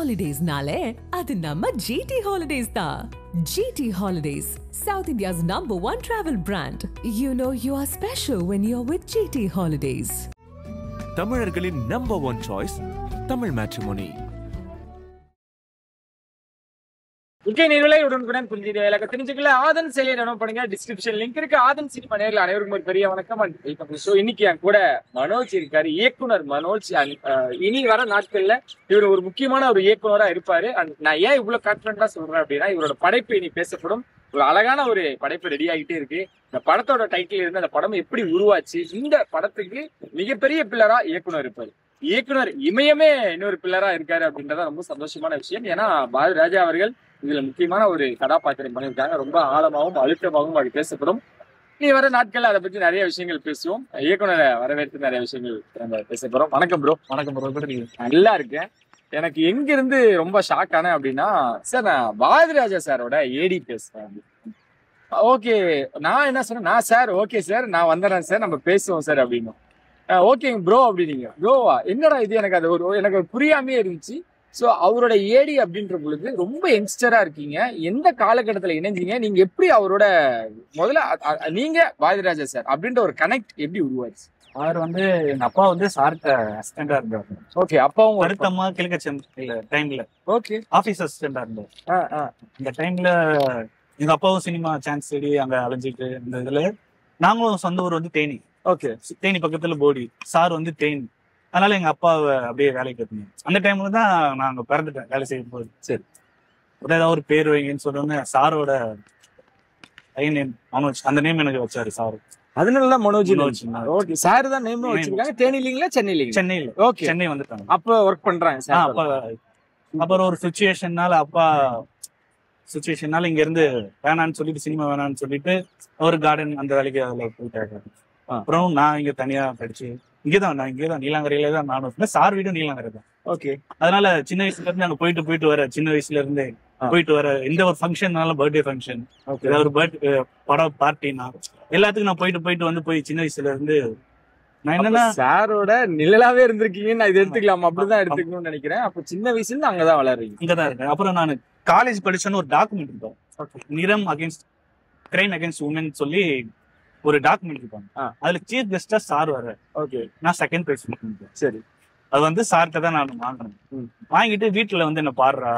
Holidays-nale, adu namma GT Holidays da. GT Holidays, South India's #1 travel brand. You know you are special when you're with GT Holidays. தமிழர்களின் #1 choice, Tamil matrimony. நேர்களை உடனுக்குடன் புரிஞ்சுக்க தெரிஞ்சுக்கல ஆதன் செயலியை download பண்ணுங்க. Description link இருக்கு. ஆதன் cinema நேரில் அனைவருக்கும் ஒரு பெரிய வணக்கம். இன்னைக்கு என் கூட மனோஜ் இருக்காரு, இயக்குனர் மனோஜ். இனி வர நாட்கள்ல இவர் ஒரு முக்கியமான ஒரு இயக்குனரா இருப்பாரு. நான் ஏன் இவ்வளவு கான்பிடண்டா சொல்றேன் அப்படின்னா, இவரோட படைப்பு இனி பேசப்படும். ஒரு அழகான ஒரு படைப்பு ரெடி ஆகிட்டே இருக்கு. இந்த படத்தோட டைட்டில் இருந்து அந்த படம் எப்படி உருவாச்சு, இந்த படத்துக்கு மிகப்பெரிய பில்லரா இயக்குனர் இருப்பாரு. இயக்குனர் இமயமே இன்னொரு பில்லரா இருக்காரு அப்படின்றத ரொம்ப சந்தோஷமான விஷயம். ஏன்னா பாரதி ராஜா அவர்கள் இதுல முக்கியமான ஒரு கதாபாத்திரம் பண்ணியிருக்காங்க. ரொம்ப ஆழமாகவும் அழுத்தமாகவும் அது பேசப்படும். இனி வர நாட்கள் அதை பத்தி நிறைய விஷயங்கள் பேசுவோம். இயக்குனரை வரவேற்று நிறைய விஷயங்கள் நம்ம பேச போறோம். வணக்கம் ப்ரோ. வணக்கம் ப்ரோ. நல்லா இருக்கேன். எனக்கு எங்க இருந்து ரொம்ப ஷாக் ஆனேன் அப்படின்னா, சார் நான் பாரதி ராஜா சாரோட ஏடி பேசுறேன். ஓகே, நான் என்ன சொன்னேன், நான் சார் ஓகே சார் நான் வந்துடுறேன் சார், நம்ம பேசுவோம் சார் அப்படின்னு. ஓகேங்க ப்ரோ அப்படின்னீங்க. ப்ரோவா என்னடா இது, எனக்கு அது எனக்கு புரியாமே இருந்துச்சு. ஸோ அவரோட ஏடி அப்படின்ற பொழுது ரொம்ப யங்ஸ்டரா இருக்கீங்க. எந்த காலகட்டத்தில் இணைஞ்சீங்க, நீங்க எப்படி அவரோட முதல்ல நீங்க பாரதிராஜா சார் அப்படின்ற ஒரு கனெக்ட் எப்படி உருவாச்சு? அவர் எங்க அப்பா சார்ட்ட அசிஸ்டண்டா இருந்தாரு. ஓகே, அப்பாவும் வருத்தமா கிழக்கச்சம் டைம்ல ஓகே ஆபீஸ் அசிஸ்டண்டா இருந்தாரு. இந்த டைம்ல எங்க அப்பாவும் சினிமா சான்ஸ் தேடி அங்க அலைஞ்சிட்டு இந்த இதுல நாங்களும் சொந்த ஊர் தேனி. ஓகே, தேனி பக்கத்துல போடி, சார் தேனி. அதனால எங்க அப்பாவை அப்படியே வேலைக்கு எடுத்துங்க. அந்த டைம்ல தான் நாங்க பிறந்துட்டேன் வேலை செய்யும் போது. சரி, ஏதாவது ஒரு பேர் வைங்கன்னு சொன்னோன்னு சாரோட நேம் மனோஜ், அந்த நேம் எனக்கு வச்சாரு சாரு. அதனால மனோஜ். ஓகே, சார் தான் நேம் வச்சிருக்காங்க. தேனிலீங்களா சென்னையில? சென்னையில. ஓகே, சென்னை வந்துட்டாங்க. அப்ப ஒர்க் பண்றாங்க. அப்புறம் ஒரு சுச்சுவேஷன்னால இங்க இருந்து வேணான்னு சொல்லிட்டு, சினிமா வேணான்னு சொல்லிட்டு ஒரு கார்டன் அந்த வேலைக்கு அதுல போயிட்டாங்க. அப்புறம் நான் இங்க தனியா படிச்சு இங்கதான் நீலாங்கரையில தான் நானும். சார் வீடும் நீலாங்கரை தான். ஓகே, அதனால சின்ன வயசுல இருந்து அங்க போயிட்டு வர, சின்ன வயசுல இருந்தே போயிட்டு வர, எந்த ஒரு ஃபங்க்ஷன்னாலும், பர்த்டே ஃபங்க்ஷன், ஏதாவது ஒரு படம் பார்ட்டினா எல்லாத்துக்கும் நான் போய் சின்ன வயசுல இருந்து நான் என்னன்னா சாரோட நிழலாவே இருந்திருக்கீங்கன்னு நான் இது எடுத்துக்கலாம், அப்படிதான் எடுத்துக்கணும்னு நினைக்கிறேன். அப்ப சின்ன வயசுல இருந்து அங்கதான் வளர்றீங்க. இங்கதான் இருக்கேன். அப்புறம் நான் காலேஜ் படிச்சேன்னு ஒரு டாக்குமெண்ட் இருப்போம், நிறம் அகேன்ஸ்ட் கிரைம் அகேன்ஸ்ட் உமன் சொல்லி ஒரு டாக்குமெண்ட் இருப்பாங்க. அதுல சீஃப் கெஸ்டா சார் வர. ஓகே, நான் செகண்ட் பேஜ். சரி, அது சார்கிட்ட தான் நான் வாங்கினேன். வாங்கிட்டு வீட்டுல என்ன பாடுறா,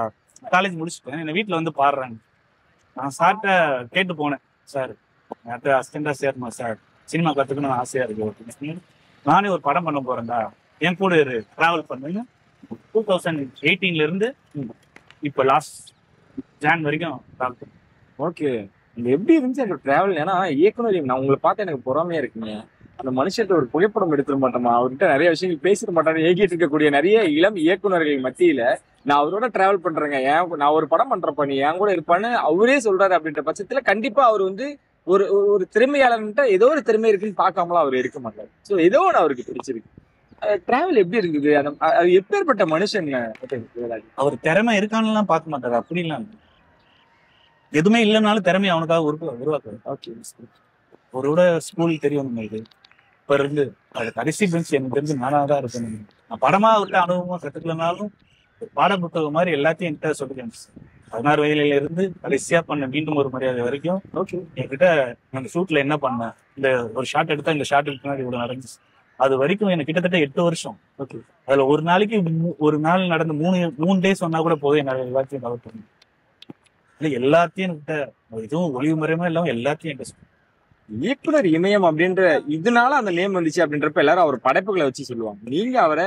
காலேஜ் முடிச்சுட்டேன், என்ன வீட்டுல பாடுறாங்க. நான் சார்கிட்ட கேட்டு போனேன், சார் நேற்று அசிஸ்டண்டா சேரணும் சார், சினிமா கத்துக்கணும்னு ஆசையா இருக்கு, நானே ஒரு படம் பண்ண போறேன்டா, என் கூட டிராவல் பண்ணுங்க. 2018 இருந்து இப்ப லாஸ்ட் ஜான் வரைக்கும் டிராவல் பண்ணேன். ஓகே, எப்படி இருந்துச்சு அந்த டிராவல்? ஏன்னா இயக்குனர் நான் உங்களை பார்த்து எனக்கு பொறாமையா இருக்குங்க. அந்த மனுஷத்தை ஒரு புகைப்படம் எடுத்துட மாட்டோமா, அவர்கிட்ட நிறைய விஷயங்கள் பேசிட மாட்டாரு. ஏகிட்டு இருக்கக்கூடிய நிறைய இளம் இயக்குநர்கள் மத்தியில நான் அவரோட டிராவல் பண்றேங்க, நான் ஒரு படம் பண்றப்ப நீ என் கூட இருப்பான்னு அவரே சொல்றாரு. அப்படின்ற பட்சத்துல கண்டிப்பா அவர் ஒரு ஒரு திறமையாளர்கிட்ட ஏதோ ஒரு திறமை இருக்குன்னு பார்க்காமலாம் அவர் இருக்க மாட்டாரு. ஸோ ஏதோ ஒன்று அவருக்கு பிடிச்சிருக்கு. டிராவல் எப்படி இருக்குது, அது எப்பேற்பட்ட மனுஷங்க? அவர் திறமை இருக்கான்னு பார்க்க மாட்டாரு. அப்படிலாம் எதுவுமே இல்லைனாலும் திறமையை அவனுக்காக உருவாக்குறது. ஓகே, அவரோட ஸ்கூல் தெரியும் இப்ப இருந்து அது கடைசி பெஞ்ச் எனக்கு தெரிஞ்சு நானாதான் இருக்கேன். நான் படமா விட்டு அனுபவமா கத்துக்கலனாலும் பாட புத்தகம் மாதிரி எல்லாத்தையும் என்கிட்ட சொல்லிட்டேன். 16 வயதுல இருந்து கடைசியா பண்ண மீண்டும் ஒரு மரியாதை வரைக்கும் என்கிட்ட அந்த ஷூட்ல என்ன பண்ணேன், இந்த ஒரு ஷாட் எடுத்தா இந்த ஷாட்டுக்கு பின்னாடி இவ்வளவு நடந்துச்சு, அது வரைக்கும் எனக்கு கிட்டத்தட்ட 8 வருஷம். ஓகே, அதுல ஒரு நாளைக்கு ஒரு நாள் நடந்த 3 டேஸ் சொன்னா கூட போதும் என்னோட எல்லாத்தையும் கவர் பண்ணு. எல்லாத்தையும் எதுவும் ஒளிவு முறையுமா இல்லாம எல்லாத்தையும் என்கிட்ட. இயக்குனர் இமயம் அப்படின்ற இதனால அந்த நேம் வந்துச்சு அப்படின்றப்ப எல்லாரும் அவர் படைப்புகளை வச்சு சொல்லுவாங்க. நீங்க அவரை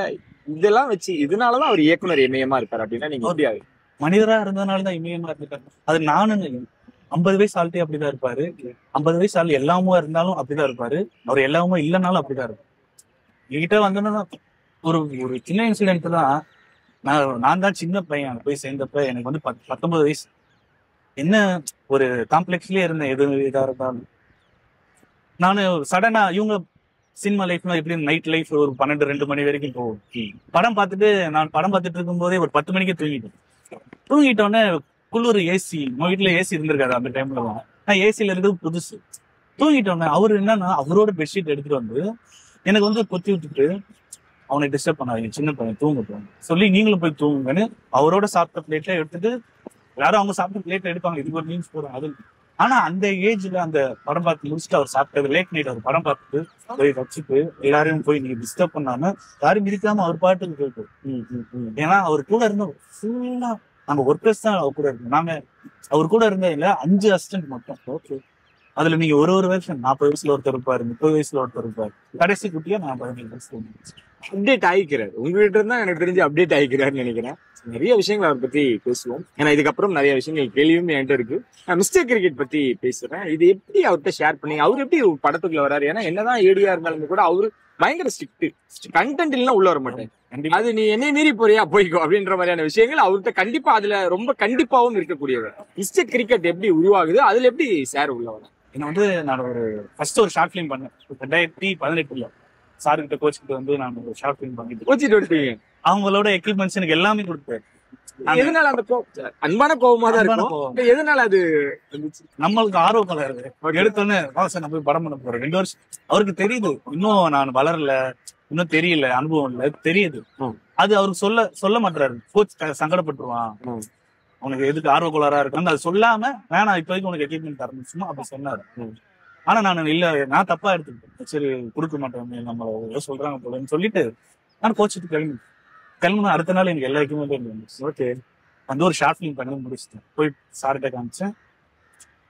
இதெல்லாம் வச்சு இதனாலதான் அவர் இயக்குனர் இமயமா இருப்பாரு அப்படின்னா நீங்க முடியாது. மனிதரா இருந்ததுனாலதான் இமயமா இருந்திருக்காரு. அது நானும் 50 வயசு ஆள்கிட்டே அப்படிதான் இருப்பாரு. 50 வயசு ஆள் எல்லாமும் இருந்தாலும் அப்படிதான் இருப்பாரு. அவர் எல்லாமும் இல்லைனாலும் அப்படிதான் இருப்பாரு. என்கிட்ட வந்தோன்னா ஒரு சின்ன இன்சிடென்ட் தான். நான் தான் சின்ன பையன் போய் சேர்ந்தப்ப எனக்கு 19 வயசு. என்ன ஒரு காம்ப்ளெக்ஸ்லயே இருந்தேன். எது இதா இருந்தாலும் நானு சடனா இவங்க சினிமா லைஃப்ல எப்படி நைட் லைஃப் ஒரு 12-2 மணி வரைக்கும் போகும். நான் படம் பார்த்துட்டு இருக்கும் போதே ஒரு 10 மணிக்கு தூங்கிட்டோன்னே குளிர் ஏசி, நம்ம வீட்டுல ஏசி இருந்திருக்காது அந்த டைம்ல தான். நான் ஏசியில இருக்கிறது புதுசு. தூங்கிட்டோன்னே அவரு என்னன்னா அவரோட பெட்ஷீட் எடுத்துட்டு எனக்கு கொத்தி விட்டுட்டு அவனை டிஸ்டர்ப் பண்ணாதீங்க, சின்ன பையன் தூங்க போவாங்க சொல்லி நீங்களும் போய் தூங்குங்கன்னு அவரோட சாப்பிட்ட பிளேட்ல எடுத்துட்டு எல்லாரும் அவங்க சாப்பிட்ட பிளேட்ல எடுப்பாங்க. இதுக்கு ஒரு மீன்ஸ் போறாங்க அது. ஆனா அந்த ஏஜ்ல அந்த படம் பார்த்து முடிச்சுட்டு அவர் சாப்பிட்டது லேட் நைட் அவர் படம் பார்த்துட்டு போய் வச்சுட்டு எல்லாரையும் போய் நீங்க டிஸ்டர்ப் பண்ணாம யாரும் இருக்காம அவர் பாட்டுக்கு போயிட்டு. ஏன்னா அவர் கூட இருந்த ஃபுல்லா நாங்க ஒர்க்கர்ஸ் தான் அவர் கூட இருக்கோம். நாங்க அவர் கூட இருந்ததுல 5 அசிஸ்டன்ட் மட்டும். ஓகே, அதுல நீங்க ஒரு வருஷம் 40 வயசுல ஒருத்தர் இருப்பாரு, 30 வயசுல ஒருத்தர் இருப்பாரு. கடைசி குட்டியா நான் 17 வயசு அப்டேட் ஆகிக்கிறாரு. உங்ககிட்ட இருந்தா எனக்கு தெரிஞ்சு அப்டேட் ஆகிக்கிறாருன்னு நினைக்கிறேன். நிறைய விஷயங்கள் அவரை பத்தி பேசுவோம். ஏன்னா இதுக்கப்புறம் நிறைய விஷயங்கள் கேள்வியும் என்கிட்ட இருக்கு. நான் மிஸ்டர் கிரிக்கெட் பத்தி பேசுறேன். இது எப்படி அவர்கிட்ட ஷேர் பண்ணி அவர் எப்படி படத்துக்குள்ள வராரு? ஏன்னா என்னதான் ஏடியா இருந்தாலும் கூட அவரு பயங்கர ஸ்ட்ரிக்ட், கண்டென்ட் இல்லைன்னா உள்ள வர மாட்டேன். அது நீ என்னை மீறி போறியா போய்க்கோ அப்படின்ற மாதிரியான விஷயங்கள் அவர்கிட்ட கண்டிப்பா அதுல ரொம்ப கண்டிப்பாவும் இருக்கக்கூடியவர். மிஸ்டர் கிரிக்கெட் எப்படி உருவாகுது, அதுல எப்படி சார் உள்ள வர? என்ன வந்து நான் ஃபர்ஸ்ட் ஒரு ஷார்ட் ஃபிலிம் பண்ணேன் 2018 சார்கிட்ட கோச்சுக்கிட்டு வந்து நான் ஒரு ஷார்ட் ஃபிலிம் பண்ணிட்டு கோச்சிட்டு அவங்களோட எக்யூப்மெண்ட்ஸ் எனக்கு எல்லாமே கொடுத்தாரு. எதனால அந்த அன்பான கோபமா தான் இருக்கும்? எதனால அது நம்மளுக்கு ஆர்வம் இருக்கு. எடுத்தோன்னே சார் நம்ம போய் படம் பண்ண போறோம். 2 வருஷம் அவருக்கு தெரியுது இன்னும் நான் வளரல, இன்னும் தெரியல, அனுபவம் இல்ல, தெரியுது. அது அவருக்கு சொல்ல மாட்டாரு. கோச் சங்கடப்பட்டுருவான், உனக்கு எதுக்கு ஆர்வ கோளாரா இருக்கு அது சொல்லாம வேணாம் இப்போதைக்கு உனக்கு எக்யூப்மெண்ட் தரணும் சும்மா அப்படி சொன்னாரு. ஆனா நான் இல்ல நான் தப்பா எடுத்துக்கிட்டேன். சரி கொடுக்க மாட்டேன் நம்ம சொல்றாங்க போலன்னு சொல்லிட்டு நான் கோச்சுட்டு கிளம்புனா அடுத்த நாள் எனக்கு எல்லா எக்யூப்மெண்ட்டும் இருந்துச்சு. ஓகே, அந்த ஒரு ஷார்ட் ஃபிலிம் பண்ணி முடிச்சிட்டேன். போய் சார்கிட்ட காமிச்சேன்.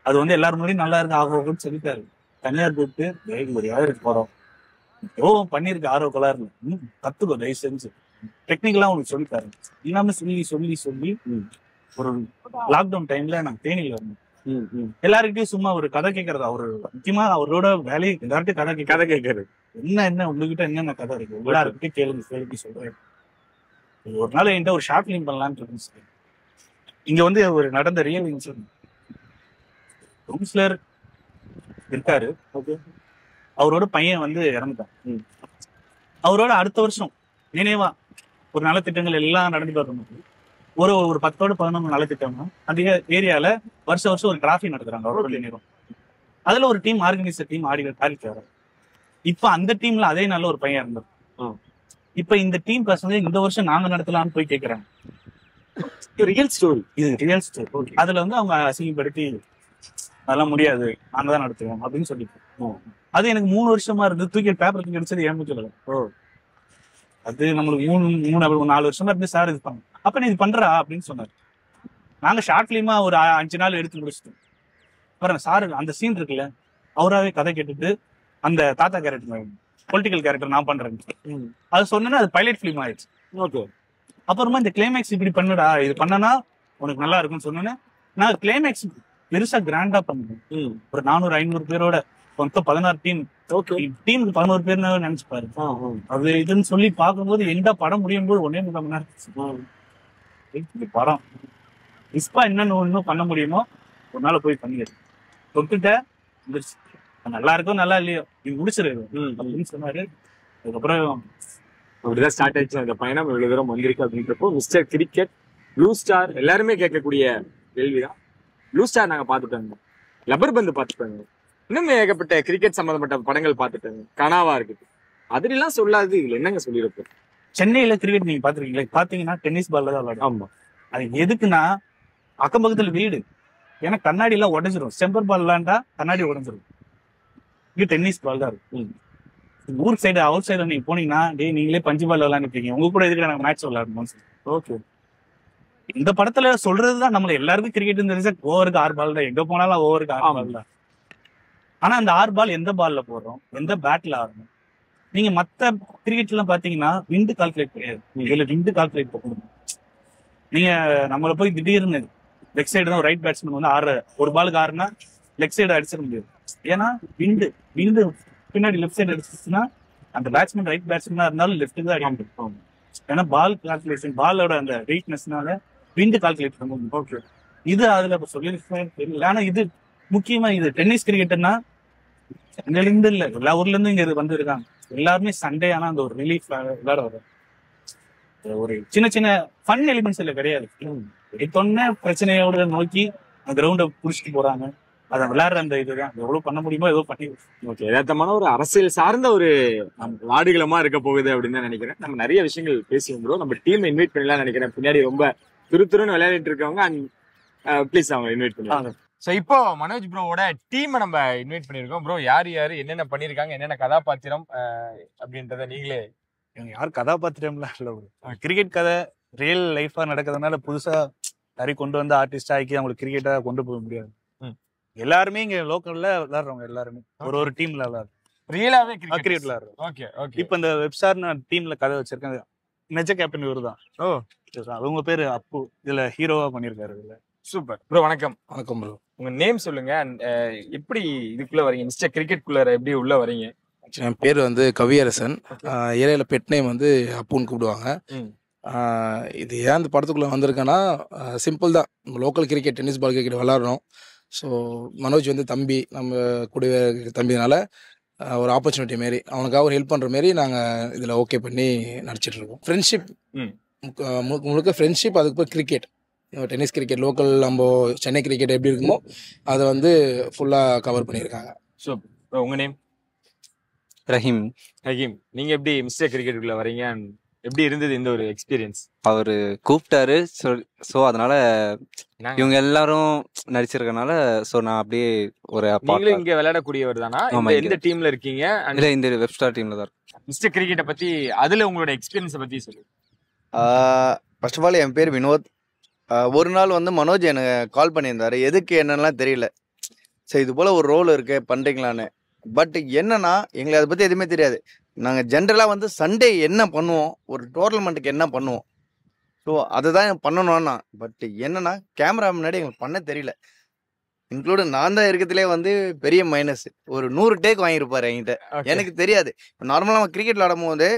அது வந்து எல்லாரும் முன்னாடி நல்லா இருக்கு ஆகும்னு சொல்லிட்டாரு. தனியார் கூப்பிட்டு வேலைக்கு போறோம் பண்ணிருக்கு ஆர்வ கோளாறு கத்துக்கோ தயவு செஞ்சு டெக்னிக்கலா உனக்கு சொல்லித்தாரு இல்லாம சொல்லி ஒரு லாக்டவுன் டைம்ல நான் தேனியில இருந்தேன். எல்லாருக்கிட்டையும் சும்மா ஒரு கதை கேட்கறது. அவரு முக்கியமா அவரோட வேலையை எல்லார்ட்டையும் கதை கேட்கறது. என்ன உங்ககிட்ட என்னென்ன கதை இருக்கு எல்லாருக்கிட்டையும் கேள்வி சொல்றேன். ஒரு நாள் என்கிட்ட ஒரு ஷார்ட் ஃபிலிம் பண்ணலான்னு சொல்லி இங்க வந்து ஒரு நடந்த ரியல் இன்சிடென்ட். கவுன்சிலர் இருக்காரு, அவரோட பையன் வந்து இறந்துட்டான். அவரோட அடுத்த வருஷம் நினைவா ஒரு நலத்திட்டங்கள் எல்லாம் நடந்துட்டு வரணும். ஒரு 10-11 நலத்திட்டம் அந்த ஏரியால வருஷம் ஒரு டிராஃபி நடத்துறாங்க அவரோட நேரம். அதுல ஒரு டீம் ஆர்கனைசர் டீம் ஆடிட்டு வர. இப்ப அந்த டீம்ல அதே நாள்ல ஒரு பையன் இருந்தார். இப்ப இந்த டீம் பசங்க இந்த வருஷம் நாங்க நடத்தலாம்னு போய் கேட்கறாங்க. ரியல் ஸ்டோரி, இது ரியல் ஸ்டோரி. அதுல வந்து அவங்க அசிங்கப்படுத்தி அதெல்லாம் முடியாது நாங்க தான் நடத்துவோம் அப்படின்னு சொல்லிட்டு அது எனக்கு 3 வருஷமா இருந்து தூக்கி பேப்பர் தூக்கி அடிச்சது ஏன் சொல்லல. அது நம்மளுக்கு 3-4 வருஷமா இருந்து சார் இது பண்ண அப்ப நீ இது பண்றா அப்படின்னு சொன்னாரு. நாங்க ஷார்ட் பிலிமா ஒரு 5 நாள் எடுத்து முடிச்சிட்டோம். பாருங்க சார் அந்த சீன் இருக்குல்ல அவராவே கதை கேட்டுட்டு அந்த தாத்தா கேரக்டர் பொலிட்டிக்கல் கேரக்டர் நான் பண்றேன் அது சொன்னா அது பைலட் பிலிம் ஆயிடுச்சு. ஓகே, அப்புறமா இந்த கிளைமேக்ஸ் இப்படி பண்ணுடா இது பண்ணனா உனக்கு நல்லா இருக்கும்னு சொன்னோன்னே நான் கிளைமேக்ஸ் பெருசா கிராண்டா பண்ணுவேன். ஒரு 400-500 பேரோட மொத்தம் 16 டீம். டீமுக்கு 11 பேர் நினைச்சு பாரு. அது இதுன்னு சொல்லி பார்க்கும்போது எந்த படம் முடியும் போது 1.5 மணி நேரம் படம் இஸ்பா இன்னும் பண்ண முடியுமோ ஒரு நாள் போய் பண்ணிடு தொட்டுட்ட நல்லா இருக்கோ நல்லா இல்லையோ நீ முடிச்சிரு அப்படின்னு சொன்னாரு. அதுக்கப்புறம் அப்படிதான் ஸ்டார்ட் ஆயிடுச்சு அந்த பயணம். இவ்வளவு தூரம் வந்திருக்கு அப்படின்றப்போ மிஸ்டர் கிரிக்கெட், ப்ளூ ஸ்டார் எல்லாருமே கேட்கக்கூடிய கேள்விதான். ப்ளூ ஸ்டார் நாங்க பாத்துட்டோங்க, லப்பர் பந்து பாத்துட்டோங்க, இன்னும் ஏகப்பட்ட கிரிக்கெட் சம்பந்தப்பட்ட படங்கள் பாத்துட்டாங்க. கனாவா இருக்குது அதுலாம் சொல்லாது இதுல என்னங்க சொல்லிருப்போம். சென்னையில கிரிக்கெட் நீங்க பாத்துருக்கீங்களா? பாத்தீங்கன்னா டென்னிஸ் பால்ல தான் விளையாடும். ஆமா, அது எதுக்குன்னா அக்கம் பக்கத்துல வீடு, ஏன்னா கண்ணாடி எல்லாம் உடஞ்சிரும். செம்பர் பால் விளையாண்டா கண்ணாடி உடஞ்சிரும். இங்க டென்னிஸ் பால் தான் இருக்கும். ஊர் சைடு அவுட் சைடு நீங்க போனீங்கன்னா நீங்களே பஞ்சு பால் விளையாண்டுருக்கீங்க, உங்க கூட எதுக்கு நாங்க மேட்ச் விளையாடணும். ஓகே, இந்த படத்துல சொல்றதுதான் நம்மள எல்லாருக்கும் கிரிக்கெட் தெரிஞ்சா ஓவருக்கு 6 பால் தான், எங்க போனாலும் ஓவருக்கு 6 பால் தான். ஆனா அந்த 6 பால் எந்த பால்ல போடுறோம், எந்த பேட்ல ஆடணும். நீங்க மத்த கிரிக்கெட் எல்லாம் பாத்தீங்கன்னா விண்டு கால்குலேட் கிடையாது. இதுல விண்டு கால்குலேட் பண்ணணும். நீங்க நம்மள போய் திடீர்னு லெக் சைடு தான் ரைட் பேட்ஸ்மேன் வந்து ஒரு பாலுக்கு 6னா லெக் சைடு அடிச்சிட முடியாது. ஏன்னா விண்டு பின்னாடி லெஃப்ட் சைடு அடிச்சுன்னா அந்த பேட்ஸ்மேன் ரைட் பேட்ஸ்மேனா இருந்தாலும் லெஃப்ட் தான் அடிக்க முடியும். ஏன்னா பால் கால்குலேஷன் பாலோட அந்த வெயிட்னஸ்னால விண்டு கால்குலேட் பண்ண முடியும். ஓகே, இது அதுல சொல்லியிருக்கேன் தெரியல. ஆனா இது முக்கியமா இது டென்னிஸ் கிரிக்கெட்னா இருந்து இல்ல எல்லா ஊர்ல இருந்து இங்க வந்துருக்காங்க. எல்லாருமே சண்டே ஆனா அந்த ஒரு ரிலீஃப் விளையாட வரும். ஒரு சின்ன சின்ன ஃபன் எலிமெண்ட்ஸ் இல்ல கிடையாது. தொன்ன பிரச்சனையோட நோக்கி அந்த கிரவுண்ட புடிச்சிட்டு போறாங்க. அதை விளையாடுற அந்த இதுதான் எவ்வளவு பண்ண முடியுமோ ஏதோ பண்ணி. ஓகே, யதார்த்தமான ஒரு அரசியல் சார்ந்த ஒரு ஆடுகளமா இருக்க போகுது அப்படின்னு தான் நினைக்கிறேன். நம்ம நிறைய விஷயங்கள் பேசியிருந்தோம். நம்ம டீம் இன்வைட் பண்ணலாம் நினைக்கிறேன். பின்னாடி ரொம்ப துருத்துருன்னு விளையாடிட்டு இருக்கவங்க ப்ளீஸ் அவங்க இன்வைட் பண்ணுவாங்க. ஸோ இப்போ மனோஜ் ப்ரோவோட டீமை நம்ம இன்வைட் பண்ணியிருக்கோம். ப்ரோ யார் யார் என்னென்ன பண்ணியிருக்காங்க, என்னென்ன கதாபாத்திரம் அப்படின்றத நீங்களே. இவங்க யாரும் கதாபாத்திரம்லாம் இல்லை, கிரிக்கெட் கதை ரியல் லைஃபா நடக்கிறதுனால புதுசா நிறைய கொண்டு வந்து ஆர்டிஸ்ட் ஆக்கி அவங்களுக்கு கிரிக்கெட்டா கொண்டு போக முடியாது. எல்லாருமே இங்க லோக்கல்ல விளையாடுறவங்க எல்லாருமே ஒரு டீம்ல விளையாடுறோம், ரியலாவே கிரிக்கெட் விளையாடுறோம். Okay okay. இப்ப இந்த வெப்சார் டீம்ல கதை வச்சிருக்காங்க, மெஜ கேப்டன் இவரு தான். ஓ, அவங்க பேரு அப்பு, இதுல ஹீரோவா பண்ணிருக்காரு. இதுல சூப்பர் ப்ரோ. வணக்கம். வணக்கம் ப்ரோ. உங்க நேம் சொல்லுங்க, எப்படி இதுக்குள்ள வரீங்க, மிஸ்டர் கிரிக்கெட் குள்ள எப்படி உள்ள வரீங்க? என் பேர் வந்து கவியரசன். ஏரியாவில் பெட் நேம் வந்து அப்புன்னு கூப்பிடுவாங்க. இது ஏன் இந்த படத்துக்குள்ளே வந்திருக்கேன்னா சிம்பிள் தான். நம்ம local cricket, tennis ball cricket விளாட்றோம். ஸோ மனோஜ் வந்து தம்பி, நம்ம கூடவே தம்பினால ஒரு ஆப்பர்ச்சுனிட்டி மாரி அவனுக்காக ஒரு ஹெல்ப் பண்ணுற மாரி நாங்கள் இதில் ஓகே பண்ணி நடிச்சிட்ருக்கோம். ஃப்ரெண்ட்ஷிப் முழுக்க ஃப்ரெண்ட்ஷிப். அதுக்கப்புறம் கிரிக்கெட், டென்னிஸ் கிரிக்கெட், லோக்கல் நம்ம சென்னை கிரிக்கெட் எப்படி இருக்குமோ அதை வந்து ஃபுல்லாக கவர் பண்ணியிருக்காங்க. ஸோ உங்கள் நேம்? ரஹீம். ரஹீம், நீங்கள் எப்படி மிஸ்டர் கிரிக்கெட்டுக்குள்ளே வரீங்க, எப்படி இருந்தது இந்த ஒரு எக்ஸ்பீரியன்ஸ்? அவர் கூப்பிட்டாரு, ஸோ அதனால இவங்க எல்லாரும் நடிச்சிருக்கனால ஸோ நான் அப்படியே ஒரு நீங்களும் இங்கே விளையாடக்கூடியவர் தானா? எந்த டீமில் இருக்கீங்க? இல்லை, இந்த வெப்ஸ்டார் டீமில் தான் இருக்கும். மிஸ்டர் கிரிக்கெட்டை பற்றி, அதில் உங்களோட எக்ஸ்பீரியன்ஸை பற்றி சொல்லுங்கள். ஃபர்ஸ்ட் ஆஃப் ஆல் என் பேர் வினோத். ஒரு நாள் வந்து மனோஜ் எனக்கு கால் பண்ணியிருந்தாரு, எதுக்கு என்னென்னலாம் தெரியல. சரி, இது போல் ஒரு ரோல் இருக்கு பண்ணுறீங்களான்னு. பட் என்னன்னா எங்களுக்கு அதை பற்றி எதுவுமே தெரியாது. நாங்கள் ஜென்ரலாக வந்து சண்டே என்ன பண்ணுவோம், ஒரு டோர்னமெண்ட்டுக்கு என்ன பண்ணுவோம், ஸோ அதை தான் பண்ணணும்னா. பட் என்னன்னா கேமரா முன்னாடி எங்களுக்கு பண்ண தெரியல. இன்க்ளூடு நான் தான் இருக்கிறதுலே வந்து பெரிய மைனஸ். ஒரு 100 டேக் வாங்கியிருப்பாரு என்கிட்ட, எனக்கு தெரியாது. இப்போ நார்மலாக நம்ம கிரிக்கெட் விளாடும் போது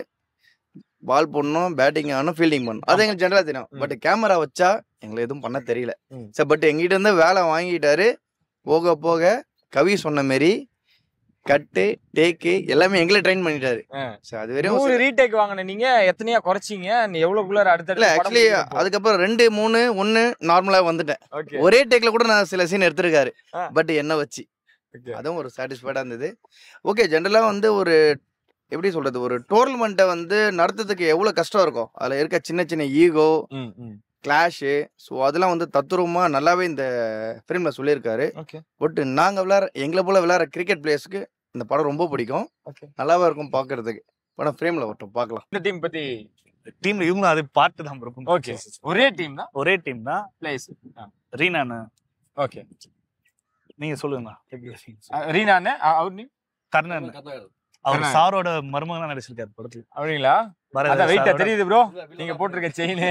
பால் போடணும், பேட்டிங் ஆகணும், ஃபீல்டிங் பண்ணணும், அது எங்களுக்கு ஜென்ரலாக தெரியும். பட் கேமரா வச்சா எங்களுக்கு எதுவும் பண்ண தெரியல. சார் பட் எங்கிட்ட இருந்து வேலை வாங்கிட்டாரு. போக போக கவி சொன்ன மாரி கட்டு டேக்கு எல்லாமே எங்களை ட்ரெயின் பண்ணிட்டாரு. அது வரையும் ரீடேக் வாங்கின நீங்க எத்தனையா குறைச்சிங்க, எவ்வளவுக்குள்ள அடுத்த? இல்ல ஆக்சுவலி அதுக்கப்புறம் 2, 3, 1 நார்மலா வந்துட்டேன். ஒரே டேக்ல கூட நான் சில சீன் எடுத்திருக்காரு. பட் என்ன வச்சு அதுவும் ஒரு சாட்டிஸ்ஃபைடா இருந்தது. ஓகே, ஜென்ரலா வந்து ஒரு எப்படி சொல்றது, ஒரு டோர்னமெண்ட்டை வந்து நடத்துறதுக்கு எவ்வளவு கஷ்டம் இருக்கும், அதுல இருக்க சின்ன சின்ன ஈகோ, கிளாஷு, ஸோ அதெல்லாம் வந்து தத்துரூபமா நல்லாவே இந்த ஃபிலிம்ல சொல்லியிருக்காரு. பட் நாங்கள் எங்களை போல விளையாடுற கிரிக்கெட் பிளேயர்ஸ்க்கு இந்த படம் ரொம்ப பிடிக்கும், நல்லாவே இருக்கும் பார்க்கறதுக்கு. படம் ஃப்ரேம்ல ஒருத்தர் பார்க்கலாம். இந்த டீம் பத்தி, டீம்ல இவங்களும் அது பார்த்து தான் இருக்கும். ஓகே, ஒரே டீம் தான். ஒரே டீம் தான். பிளேஸ் ரீனானு. ஓகே, நீங்க சொல்லுங்க. ரீனானு அவர் நேம் கர்ணன். அவர் சாரோட மருமகனா நடிச்சிருக்காரு படத்துல. அப்படிங்களா? அதான் வெயிட்டா தெரியுது ப்ரோ, நீங்க போட்டிருக்க செயின்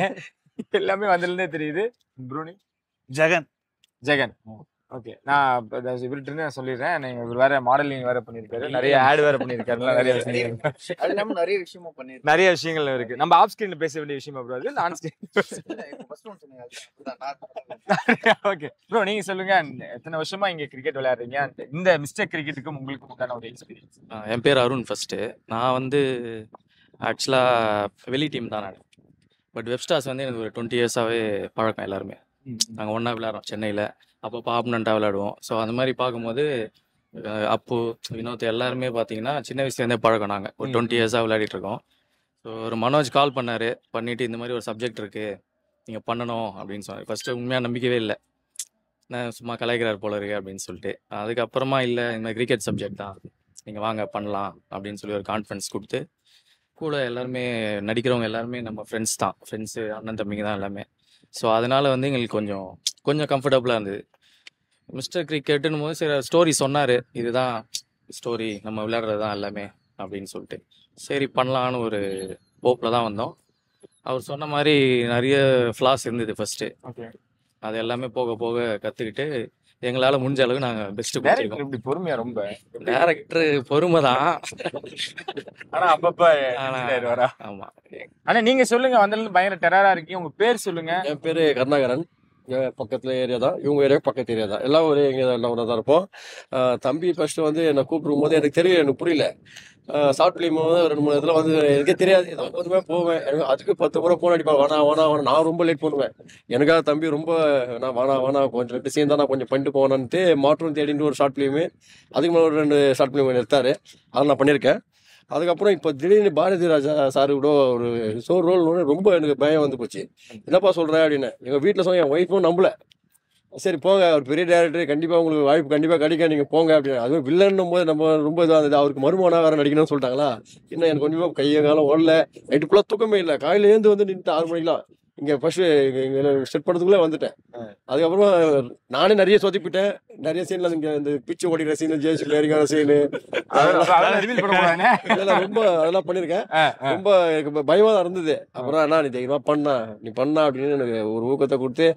எல்லாமே வந்ததுலேருந்தே தெரியுது. ப்ரூனி ஜெகன். ஜெகன், ஓகே. நான் இவர்கிட்ட சொல்லிடுறேன், நீங்க வேற மாடலிங் வேற பண்ணிருக்காரு, நிறைய ஆட் வேற பண்ணிருக்காரு, நிறைய விஷயமா பண்ணி நிறைய விஷயங்கள் இருக்கு. நம்ம ஆஃப் ஸ்கிரீன்ல பேச வேண்டிய விஷயமா ப்ரோ, அது ஆன் ஸ்கிரீன். ஓகே ப்ரோ, நீங்க சொல்லுங்க, எத்தனை வருஷமா இங்க கிரிக்கெட் விளையாடுறீங்க, இந்த மிஸ்டர் கிரிக்கெட்டுக்கும் உங்களுக்கு உண்டான ஒரு எக்ஸ்பீரியன்ஸ்? என் பேர் அருண். ஃபர்ஸ்ட் நான் வந்து ஆக்சுவலா வெளி டீம் தான் நான். பட் வெப்ஸ்டார்ஸ் வந்து எனக்கு ஒரு 20 இயர்ஸாகவே பழக்கம். எல்லாருமே நாங்கள் ஒன்றா விளையாடுறோம் சென்னையில். அப்போ ஆப்னண்ட்டாக விளையாடுவோம். ஸோ அந்த மாதிரி பார்க்கும்போது அப்பு, வினோத் எல்லாருமே பார்த்தீங்கன்னா சின்ன வயசுலேருந்தே பழக்கம். நாங்கள் ஒரு 20 இயர்ஸாக விளையாடிட்டு இருக்கோம். ஸோ ஒரு மனோஜ் கால் பண்ணார், பண்ணிவிட்டு இந்த மாதிரி ஒரு சப்ஜெக்ட் இருக்குது, நீங்கள் பண்ணணும் அப்படின்னு சொன்னார். ஃபஸ்ட்டு உண்மையாக நம்பிக்கவே இல்லை, நான் சும்மா கலாய்க்கிறார் போல இருக்கு அப்படின்னு சொல்லிட்டு. அதுக்கப்புறமா இல்லை, இந்த மாதிரி கிரிக்கெட் சப்ஜெக்ட் தான், நீங்கள் வாங்க பண்ணலாம் அப்படின்னு சொல்லி ஒரு கான்ஃபிடன்ஸ் கொடுத்து, கூட எல்லாருமே நடிக்கிறவங்க எல்லாருமே நம்ம ஃப்ரெண்ட்ஸ் தான், ஃப்ரெண்ட்ஸு, அண்ணன் தம்பிங்க தான் எல்லாமே. ஸோ அதனால் வந்து எங்களுக்கு கொஞ்சம் கம்ஃபர்டபுளாக இருந்தது. மிஸ்டர் கிரிக்கெட்டுன்னு போது சரி ஸ்டோரி சொன்னார், இதுதான் ஸ்டோரி, நம்ம விளையாடுறது தான் எல்லாமே அப்படின்னு சொல்லிட்டு சரி பண்ணலான்னு ஒரு ஹோப்பில் தான் வந்தோம். அவர் சொன்ன மாதிரி நிறைய ஃப்ளாஸ் இருந்தது ஃபஸ்ட்டு. அது எல்லாமே போக போக கற்றுக்கிட்டு எங்களால் முடிஞ்ச அளவுக்கு நாங்கள் பெஸ்ட்டு கொடுத்துருக்கோம். இப்படி பொறுமையா ரொம்ப டேரக்டர் பொறுமை தான், ஆனா அப்பப்ப வரா. ஆமாம். ஆனா நீங்க சொல்லுங்க, வந்ததுல பயங்கர டெரரா இருக்கீங்க, உங்க பேர் சொல்லுங்க. என் பேரு கருணாகரன். பக்கத்தில் ஏரியா தான், இவங்க ஏரியா பக்கத்து ஏரியா தான், எல்லாம் ஒரே எங்கே எல்லாம் ஒன்றா தான் இருப்போம். தம்பி ஃபஸ்ட்டு வந்து என்னை கூப்பிடும் போது எனக்கு தெரியல, எனக்கு புரியல. ஷார்ட் ஃபிலிம் வந்து 2-3 இதில் வந்து எனக்கே தெரியாது, ஏதோ பொதுவாக போவேன். எனக்கு அதுக்கு 10 முறை ஃபோன் அடிப்பேன், வேணா வேணா வேணா. நான் ரொம்ப லேட் பண்ணுவேன். எனக்காக தம்பி ரொம்ப நான் வேணா வேணா கொஞ்சம் 2 சீன் தான் நான் கொஞ்சம் பண்ணிட்டு போவேன்ட்டு மாற்றம் தேடிட்டு ஒரு ஷார்ட் ஃபிலிமு, அதுக்கு மேலே ஒரு 2 ஷார்ட் ஃபிலிம் எடுத்தார். அதை நான் பண்ணியிருக்கேன். அதுக்கப்புறம் இப்போ திடீர்னு பாரதி ராஜா சார் கூட ஒரு ரோல் ரொம்ப எனக்கு பயம் வந்து போச்சு. என்னப்பா சொல்கிறேன் அப்படின்னு எங்கள் வீட்டில் சொன்ன, என் ஒய்ஃபும் நம்பல. சரி போங்க, அவர் பெரிய டேரக்டர், கண்டிப்பாக உங்களுக்கு வாய்ப்பு கண்டிப்பாக கிடைக்கும், நீங்கள் போங்க அப்படின்னு. அதுவும் வில்லன்னும் போது நம்ம ரொம்ப இதாக இருந்தது. அவருக்கு மருமகனாக வேறு நடிக்கணும்னு சொல்லிட்டாங்களா. இன்னும் எனக்கு கொஞ்சமாக கையை காலம் ஓடல, நைட்டு ஃபுல்லாக தூக்கமே இல்லை. காலையில் ஏந்து வந்து நின்று 6 மணிக்கெலாம் இங்கே ஃபஸ்ட்டு இங்கே செட் பண்ணுறதுக்குள்ளே வந்துட்டேன். அதுக்கப்புறம் நானே நிறைய சொதிப்பிட்டேன். நிறைய சீனில் இங்கே இந்த பிச்சு ஓடிக்கிற சீனு, ஜேசில் இறங்கிற சீனு, ரொம்ப அதெல்லாம் பண்ணியிருக்கேன். ரொம்ப எனக்கு பயமாக தான் இருந்தது. அப்புறம் அண்ணா நீ தைரியமாக நீ பண்ணா அப்படின்னு எனக்கு ஒரு ஊக்கத்தை கொடுத்து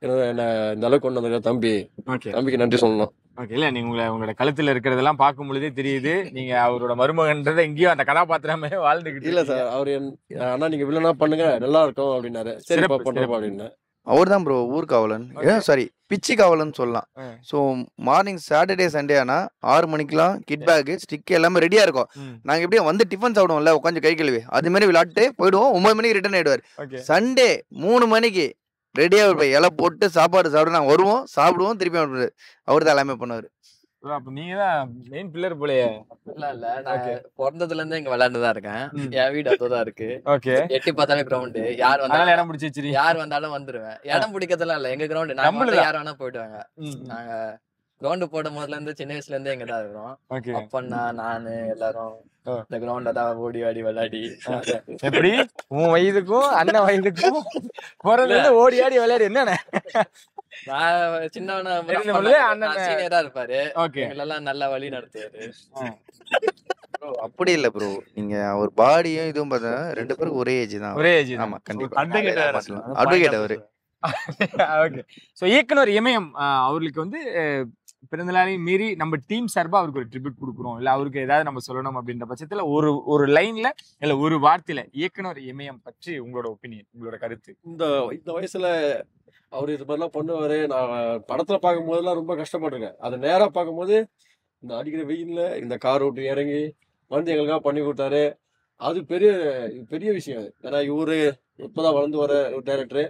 என்ன இந்த அளவுக்கு கொண்டு வந்திருக்க தம்பிக்கு நன்றி சொல்லணும். ஓகே, இல்ல நீங்க உங்களோட கழுத்துல இருக்கிறதெல்லாம் பார்க்கும் பொழுதே தெரியுது, நீங்க அவரோட மருமகன்றதை எங்கேயோ அந்த கதாபாத்திரமே வாழ்ந்துக்கிட்டு. இல்ல சார், அவரு அண்ணா நீங்க வில்லனா பண்ணுங்க நல்லா இருக்கும் அப்படின்னாரு. சரி பண்றோம் அப்படின்னு. அவர் தான் ப்ரோ ஊர்காவலன், சாரி பிச்சி காவலன் சொல்லலாம். ஸோ மார்னிங் சாட்டர்டே சண்டே ஆனால் 6 மணிக்கெலாம் கிட் பேக்கு ஸ்டிக் எல்லாமே ரெடியாக இருக்கும். நாங்கள் எப்படியும் வந்து டிஃபன் சாப்பிடுவோம்ல, உட்காந்து கை கழுவி அதுமாரி விளையாட்டு போயிடுவோம். 9 மணிக்கு ரிட்டர்ன் ஆகிடுவார். சண்டே 3 மணிக்கு ரெடியாக இருப்பேன், இலை போட்டு சாப்பாடு சாப்பிட்டு நாங்கள் வருவோம், சாப்பிடுவோம், திருப்பி அவர் தான் எல்லாமே பண்ணுவார். அப்ப நீங்க தான் மெயின் பில்லர் போலயே. இல்ல நான் பிறந்ததுல இருந்தே இங்க விளையாண்டுதான் இருக்கேன். என் வீடு அதுதான் இருக்கு. ஓகே, எட்டி பார்த்தாலே கிரவுண்ட், யார் வந்தாலும் இடம் பிடிச்சி வச்சிருக்கீங்க. யார் வந்தாலும் வந்துருவேன். இடம் பிடிக்கிறதுலாம் இல்ல, எங்க கிரவுண்ட் நாங்க யார் வேணா போயிடுவாங்க. நாங்க கிரவுண்ட் போடும் போதுல இருந்து சின்ன வயசுல இருந்தே எங்க தான் இருக்கிறோம். அப்பன்னா நானு எல்லாரும் இந்த கிரவுண்ட்ல தான் ஓடி ஆடி விளையாடி. எப்படி உன் வயதுக்கும் அண்ணன் வயதுக்கும் பிறந்த ஓடி ஆடி விளையாடி என்னன்னு நான் சின்னவனா சீனியரா இருப்பாரு. எல்லாம் நல்லா வழி நடத்துவாரு. அப்படி இல்ல ப்ரோ, நீங்க அவர் பாடியும் இதுவும் பார்த்தா 2 பேருக்கு ஒரே ஏஜ் தான். ஒரே ஏஜ். ஆமா கண்டிப்பா. அட்வொகேட் அவரு. ஓகே, சோ இயக்குனர் இமயம் அவருக்கு வந்து பிறந்தநாளையும் மீறி நம்ம டீம் சார்பா அவருக்கு ஒரு ட்ரிபியூட் கொடுக்குறோம், இல்ல அவருக்கு ஏதாவது நம்ம சொல்லணும் அப்படின்ற பட்சத்துல ஒரு லைன்ல இல்ல ஒரு வார்த்தையில இயக்குனர் இமயம் பற்றி உங்களோட ஒப்பீனியன், உங்களோட கருத்து. இந்த வயசுல அவர் இது மாதிரிலாம் பண்ணுவாரு. நான் படத்துல பார்க்கும் போதெல்லாம் ரொம்ப கஷ்டப்பட்டிருக்கேன். அதை நேரா பார்க்கும்போது இந்த அடிக்கிற வெயில்ல இந்த கார் ஓட்டி இறங்கி வந்து எங்களுக்காக பண்ணி கொடுத்தாரு. அது பெரிய விஷயம் அது. ஏன்னா இவரு இப்பதான் வளர்ந்து வர ஒரு டைரக்டரு.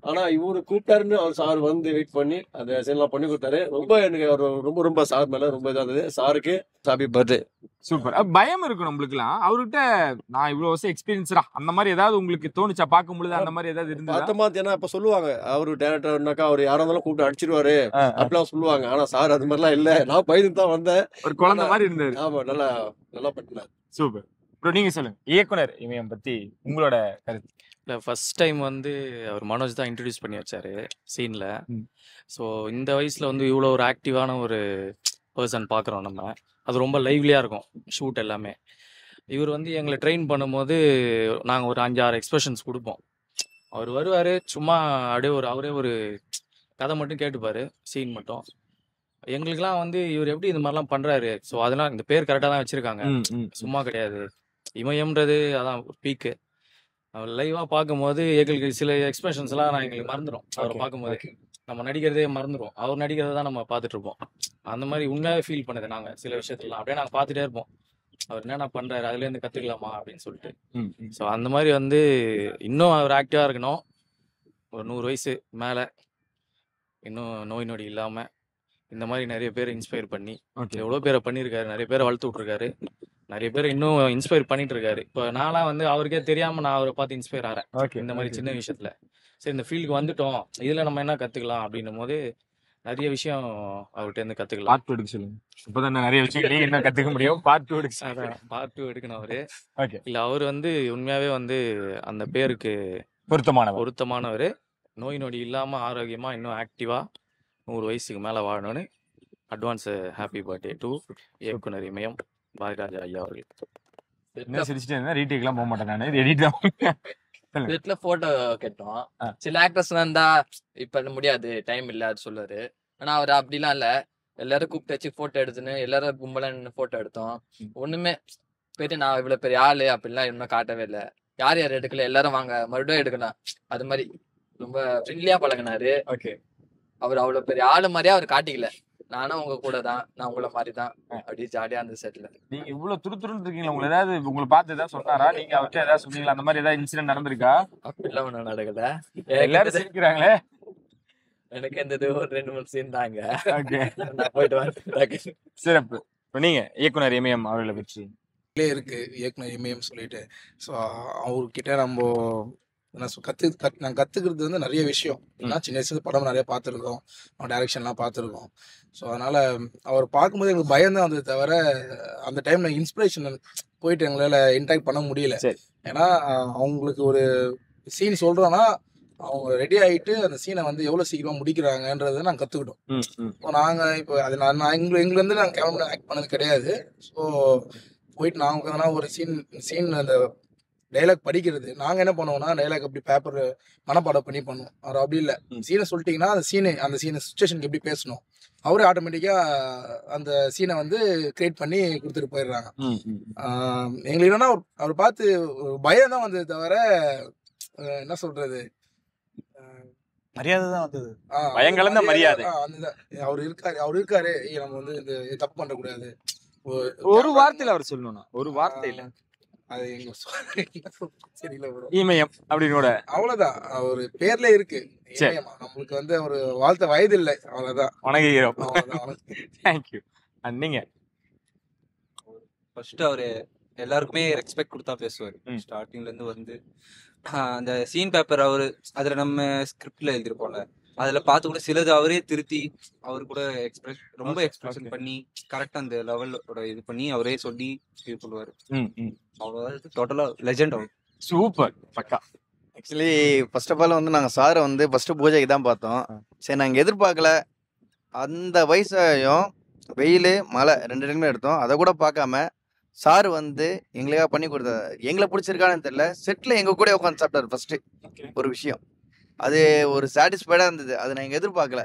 ஆனா இவரு கூப்பிட்டாருன்னு அவர் சார் வந்து வெயிட் பண்ணி அந்த சீன்லாம் பண்ணி கொடுத்தாரு. ரொம்ப எனக்கு ரொம்ப ரொம்ப சார் மேல ரொம்ப இதா இருந்தது. சாருக்கு ஹாப்பி பர்த்டே. சூப்பர். பயம் இருக்கும் நம்மளுக்குலாம் அவர்கிட்ட, நான் இவ்வளவு வருஷம் எக்ஸ்பீரியன்ஸ்டா அந்த மாதிரி ஏதாவது உங்களுக்கு தோணுச்சா பார்க்கும் பொழுது? அந்த மாதிரி ஏதாவது இருந்தது பார்த்த மாதிரி? ஏன்னா இப்ப சொல்லுவாங்க அவரு டேரக்டர்னாக்கா அவர் யாரா இருந்தாலும் கூப்பிட்டு அடிச்சிருவாரு அப்படிலாம் சொல்லுவாங்க. ஆனா சார் அது மாதிரிலாம் இல்ல. நான் பயந்து தான் வந்தேன். ஒரு குழந்தை மாதிரி இருந்தாரு. ஆமா, நல்லா பண்ணினார். சூப்பர். நீங்க சொல்லுங்க இயக்குனர் இமயம் பத்தி உங்களோட கருத்து. இல்லை, ஃபர்ஸ்ட் டைம் வந்து அவர் மனோஜ் தான் இன்ட்ரடியூஸ் பண்ணி வச்சாரு சீனில். ஸோ இந்த வயசில் வந்து இவ்வளோ ஒரு ஆக்டிவான ஒரு பர்சன் பார்க்குறோம் நம்ம. அது ரொம்ப லைவ்லியாக இருக்கும் ஷூட் எல்லாமே. இவர் வந்து எங்களை ட்ரெயின் பண்ணும்போது நாங்கள் ஒரு 5-6 எக்ஸ்பிரஷன்ஸ் கொடுப்போம். அவர் வருவார், சும்மா அப்படியே அவரே ஒரு கதை மட்டும் கேட்டுப்பார், சீன் மட்டும். எங்களுக்கெல்லாம் வந்து இவர் எப்படி இந்த மாதிரிலாம் பண்ணுறாரு. ஸோ அதெல்லாம் இந்த பேர் கரெக்டாக தான் வச்சுருக்காங்க, சும்மா கிடையாது. இமயம்ன்றது அதான் ஒரு பீக்கு. அவர் லைவாக பார்க்கும்போது எங்களுக்கு சில எக்ஸ்பிரஷன்ஸ்லாம் எங்களுக்கு மறந்துடும். அவரை பார்க்கும்போது நம்ம நடிக்கிறதே மறந்துடும், அவர் நடிக்கிறத தான் நம்ம பார்த்துட்டு இருப்போம். அந்த மாதிரி உண்மையாகவே ஃபீல் பண்ணுது நாங்கள் சில விஷயத்துலாம். அப்படியே நாங்கள் பார்த்துட்டே இருப்போம், அவர் என்னென்ன பண்ணுறாரு, அதுலேருந்து கற்றுக்கலாமா அப்படின்னு சொல்லிட்டு. ஸோ அந்த மாதிரி வந்து இன்னும் அவர் ஆக்டிவாக இருக்கணும். ஒரு 100 வயசு மேலே இன்னும் நோய் நொடி இல்லாமல் இந்த மாதிரி நிறைய பேர் இன்ஸ்பயர் பண்ணி எவ்வளோ பேரை பண்ணியிருக்காரு, நிறைய பேரை வளர்த்து விட்ருக்காரு, நிறைய பேர் இன்னும் இன்ஸ்பயர் பண்ணிட்டு இருக்காரு. இப்போ நான்லாம் வந்து அவருக்கே தெரியாம நான் அவரை பார்த்து இன்ஸ்பயர் ஆகிறேன் இந்த மாதிரி சின்ன விஷயத்துல. சரி இந்த ஃபீல்டுக்கு வந்துட்டோம், இதுல நம்ம என்ன கத்துக்கலாம் அப்படின்னும் போது நிறைய விஷயம் அவர்கிட்ட இருந்து கத்துக்கலாம். பார்ட் 2 எடுக்க சொல்லுங்க. இப்போதான் நிறைய விஷயம் நீங்க என்ன கத்துக்க முடியும். பார்ட் 2 எடுக்க. பார்ட் 2 எடுக்கணும் அவரு. இல்ல அவர் வந்து உண்மையாவே வந்து அந்த பேருக்கு பொருத்தமானவர். நோய் நொடி இல்லாம ஆரோக்கியமா இன்னும் ஆக்டிவா 100 வயசுக்கு மேல வாழணும்னு அட்வான்ஸ் ஹாப்பி பர்த்டே டு இயக்குனர் இமயம் பாரதிராஜா ஐயா அவர்கள். என்ன சிரிச்சிட்டே ரீடேக்லாம் போக மாட்டேன் நான், எடிட் தான். வீட்டுல போட்டோ கேட்டோம். சில ஆக்டர்ஸ் இருந்தா இப்ப முடியாது, டைம் இல்ல அது சொல்லுவாரு. ஆனா அவர் அப்படிலாம் இல்ல, எல்லாரும் கூப்பிட்டு வச்சு போட்டோ எடுத்துன்னு எல்லாரும் கும்பலா போட்டோ எடுத்தோம். ஒண்ணுமே போயிட்டு நான் இவ்வளவு பெரிய ஆளு அப்படிலாம் இன்னும் காட்டவே இல்லை. யார் யார் எடுக்கல எல்லாரும் வாங்க மறுபடியும் எடுக்கலாம், அது மாதிரி ரொம்ப ஃப்ரெண்ட்லியா பழகினாரு. ஓகே. அவர் அவ்வளவு பெரிய ஆளு மாதிரியே அவர் காட்டிக்கல. நானும் உங்க கூட தான், நான் உங்களை மாதிரி தான், அப்படியே ஜாலியா அந்த செட்ல. நீங்க இவ்வளவு துருதுருன்னு இருக்கீங்களா? உங்களை பார்த்து ஏதாவது சொன்னாரா? நீங்க அவர்கிட்ட ஏதாவது சொன்னீங்களா? அந்த மாதிரி ஏதாவது இன்சிடென்ட் நடந்திருக்கா? அப்படிலாம் ஒன்றும் நடக்கல. எல்லாரும் சிரிக்கிறாங்களே. எனக்கு இருந்தது ஒரு 2-3 சீன் தாங்க. ஓகே, நான் போயிட்டு வரேன். சிறப்பு. இப்போ நீங்க இயக்குனர் இமயம் அவர்களை பற்றி இருக்கு இயக்குனர் இமயம் சொல்லிட்டு. ஸோ அவர்கிட்ட நம்ம நாங்கள் கற்றுக்கிறது வந்து நிறைய விஷயம். ஏன்னா சின்ன வயசுல படம் நிறைய பார்த்துருக்கோம், அவன் டைரக்ஷன்லாம் பார்த்துருக்கோம். ஸோ அதனால் அவர் பார்க்கும்போது எங்களுக்கு பயம் தான் வந்தது தவிர அந்த டைமில் இன்ஸ்பிரேஷன் போயிட்டு எங்களால் இன்ட்ராக்ட் பண்ண முடியல. ஏன்னா அவங்களுக்கு ஒரு சீன் சொல்கிறோன்னா அவங்க ரெடி ஆகிட்டு அந்த சீனை வந்து எவ்வளோ சீக்கிரமாக முடிக்கிறாங்கன்றதை நாங்கள் கற்றுக்கிட்டோம். இப்போ நாங்கள் இப்போ அது நான் எங்களுக்கு வந்து நாங்கள் கேமரா ஆக்ட் பண்ணது கிடையாது. ஸோ போயிட்டு நாங்கள் உட்காந்தோன்னா ஒரு சீன் அந்த டைலாக் படிக்கிறது நாங்கள் என்ன பண்ணுவோம்னா டைலாக் அப்படி பேப்பர் மனப்பாடம் பண்ணி பண்ணுவோம். அவர் அப்படி இல்லை, சீனை சொல்லிட்டிங்கன்னா அந்த சீனை சுச்சுவேஷனுக்கு எப்படி பேசணும் அவரே ஆட்டோமேட்டிக்காக அந்த சீனை வந்து கிரியேட் பண்ணி கொடுத்துட்டு போயிடுறாங்க. எங்களுக்கு என்னன்னா அவர் பார்த்து பயம் தான் வந்தது தவிர என்ன சொல்றது மரியாதை தான் வந்தது. பயங்கலந்த மரியாதை. அவர் இருக்காரு நம்ம வந்து இந்த தப்பு பண்ணக்கூடாது. ஒரு வார்த்தையில அவர் சொல்லணும்னா ஒரு வார்த்தையில அது எங்க தெரியல இமயம் அப்படின்னு கூட அவ்வளவுதான். அவர் பேர்ல இருக்கு நம்மளுக்கு வந்து ஒரு வாழ்த்த வயது இல்லை, அவ்வளவுதான். வணங்குகிறோம். தேங்க்யூ. நீங்க ஃபர்ஸ்ட் அவரு எல்லாருக்குமே ரெஸ்பெக்ட் கொடுத்தா பேசுவார். ஸ்டார்டிங்ல இருந்து வந்து அந்த சீன் பேப்பர் அவரு அதுல நம்ம ஸ்கிரிப்ட்ல எழுதிருப்போம்ல, அதுல பார்த்து கூட சிலது அவரே திருத்தி அவரு கூட ரொம்ப எக்ஸ்பிரஷன் பண்ணி கரெக்டா அந்த லெவலோட இது பண்ணி அவரே சொல்லி இது பண்ணுவாரு. அவ்வளவு டோட்டலா லெஜெண்ட் அவர். சூப்பர், பக்கா. ஆக்சுவலி ஃபர்ஸ்ட் ஆஃப் ஆல் வந்து நாங்கள் சாரை வந்து ஃபர்ஸ்ட் பூஜைக்கு தான் பார்த்தோம். சரி, நாங்கள் எதிர்பார்க்கல. அந்த வயசாயும் வெயில் மழை 2 டைமே எடுத்தோம். அதை கூட பார்க்காம சார் வந்து எங்களுக்காக பண்ணி கொடுத்தாரு. எங்களை பிடிச்சிருக்கான்னு தெரியல, செட்டில் எங்கள் கூட உட்காந்து சாப்பிட்டாரு ஃபர்ஸ்ட்டு. ஒரு விஷயம் அது ஒரு சாட்டிஸ்ஃபைடாக இருந்தது, அது நாங்கள் எதிர்பார்க்கல.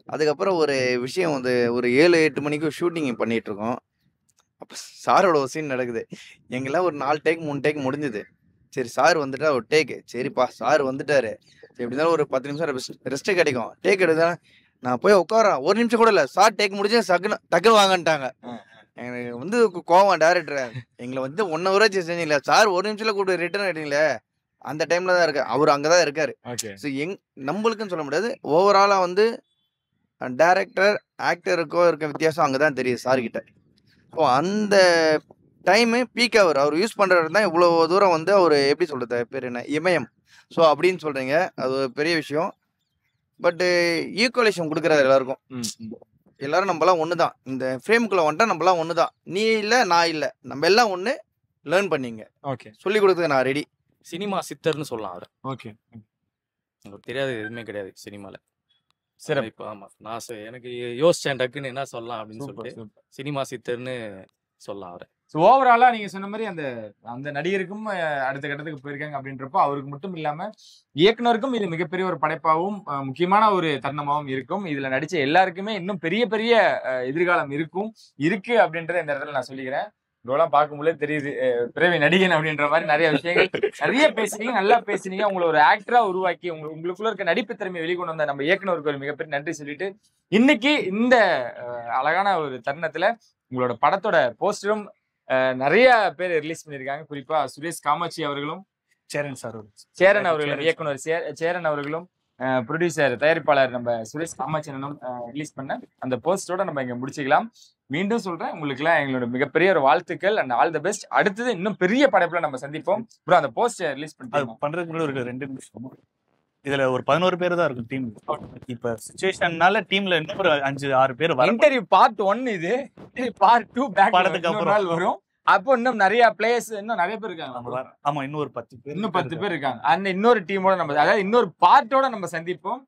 அதுக்கப்புறம் ஒரு விஷயம் வந்து ஒரு 7-8 மணிக்கு ஷூட்டிங் பண்ணிகிட்ருக்கோம். அப்போ சாரோட ஒரு சீன் நடக்குது. எங்கெல்லாம் ஒரு 4 டேக் 3 டேக் முடிஞ்சுது. சரி, சார் வந்துட்டா ஒரு டேக்கு, சரிப்பா சார் வந்துட்டாரு, சரி எப்படி இருந்தாலும் ஒரு 10 நிமிஷம் ரெஸ்ட்டு கிடைக்கும். டேக் எடுத்தா நான் போய் உட்காரேன், 1 நிமிஷம் கூட இல்லை, சார் டேக் முடிஞ்சு டக்குன்னு வாங்கன்ட்டாங்க. எனக்கு வந்து கோவம் டேரக்டர், எங்களை வந்து 1 hour செஞ்சீங்களா சார், 1 நிமிஷத்துல கூப்பிட்டு ரிட்டர்ன் ஆயிட்டீங்களே. அந்த டைம்ல தான் இருக்காரு, அவர் அங்கதான் இருக்காரு. ஸோ நம்மளுக்குன்னு சொல்ல முடியாது, ஓவராலா வந்து டைரக்டர் ஆக்டருக்கோ இருக்க வித்தியாசம் அங்கதான் தெரியுது சார்கிட்ட. இப்போ அந்த டைமு பீக் அவர் யூஸ் பண்றது தான் இவ்வளோ தூரம் வந்து அவர் எப்படி சொல்றது பேர் என்ன இமயம். ஸோ அப்படின்னு சொல்றீங்க, அது ஒரு பெரிய விஷயம். பட்டு ஈக்குவலேஷன் கொடுக்குறாரு எல்லாருக்கும். எல்லாரும் நம்மளாம் ஒன்று தான், இந்த ஃப்ரேமுக்குள்ள வந்துட்டா நம்மளாம் ஒன்று தான். நீ இல்லை நான் இல்லை, நம்ம எல்லாம் ஒன்று. லேர்ன் பண்ணீங்க, ஓகே, சொல்லி கொடுத்தது நான் ரெடி. சினிமா சித்தர்னு சொல்லலாம் அவர். ஓகே, உங்களுக்கு தெரியாது எதுவுமே கிடையாது சினிமால. சரி, இப்போ ஆமா நான் எனக்கு யோசிச்சேன் டக்குன்னு என்ன சொல்லலாம் அப்படின்னு சொல்லிட்டு சினிமா சித்தர்னு சொல்லலாம் அவரை. ஸோ ஓவராலா நீங்க சொன்ன மாதிரி அந்த நடிகருக்கும் அடுத்த கட்டத்துக்கு போயிருக்காங்க அப்படின்றப்போ அவருக்கு மட்டும் இல்லாம இயக்குனருக்கும் இது மிகப்பெரிய ஒரு படைப்பாகவும் முக்கியமான ஒரு தருணமாகவும் இருக்கும். இதுல நடிச்ச எல்லாருக்குமே இன்னும் பெரிய பெரிய எதிர்காலம் இருக்கு அப்படின்றத இந்த இடத்துல நான் சொல்லிக்கிறேன். இதெல்லாம் பார்க்கும்போதே தெரியுது பிறவி நடிகன் அப்படின்ற மாதிரி நிறைய விஷயங்கள் நிறைய பேசுனீங்க, நல்லா பேசுனீங்க. உங்களை ஒரு ஆக்டரா உருவாக்கி உங்களுக்குள்ள இருக்க நடிப்பு திறமையை வெளிக்கொண்டு வந்த நம்ம இயக்குனருக்கு ஒரு மிகப்பெரிய நன்றி சொல்லிட்டு இன்னைக்கு இந்த அழகான ஒரு தருணத்துல உங்களோட படத்தோட போஸ்டரும் நிறைய பேர் ரிலீஸ் பண்ணியிருக்காங்க. குறிப்பா சுரேஷ் காமாட்சி அவர்களும் சேரன் அவர்களும் இயக்குனர் சேரன் அவர்களும் ப்ரொடியூசர் தயாரிப்பாளர் நம்ம சுரேஷ் காமாட்சியனும் ரிலீஸ் பண்ண அந்த போஸ்டரோட நம்ம இங்க முடிச்சுக்கலாம். மீண்டும் சொல்றேன், உங்களுக்கு எல்லாம் எங்களோட மிகப்பெரிய ஒரு வாழ்த்துக்கள் அண்ட் ஆல் தி பெஸ்ட். அடுத்தது இன்னும் பெரிய படைப்புல நம்ம சந்திப்போம். ப்ரோ, அந்த போஸ்டர் ரிலீஸ் பண்றதுக்கு ஒரு 2 நிமிஷம். இதுல ஒரு 11 பேர் தான் இருக்கும் டீம். இப்ப சிச்சுவேஷன்னால டீம்ல இன்னும் ஒரு 5-6 பேர் வர. இன்டர்வியூ பார்ட் 1 இது, பார்ட் 2 பேக் படத்துக்கு அப்புறம் வரும். அப்போ இன்னும் நிறைய பிளேயர்ஸ் இன்னும் நிறைய பேர் இருக்காங்க. ஆமா, இன்னும் ஒரு 10 பேர் இருக்காங்க. அந்த இன்னொரு டீமோட நம்ம, அதாவது இன்னொரு பார்ட்டோட நம்ம சந்திப்போம்.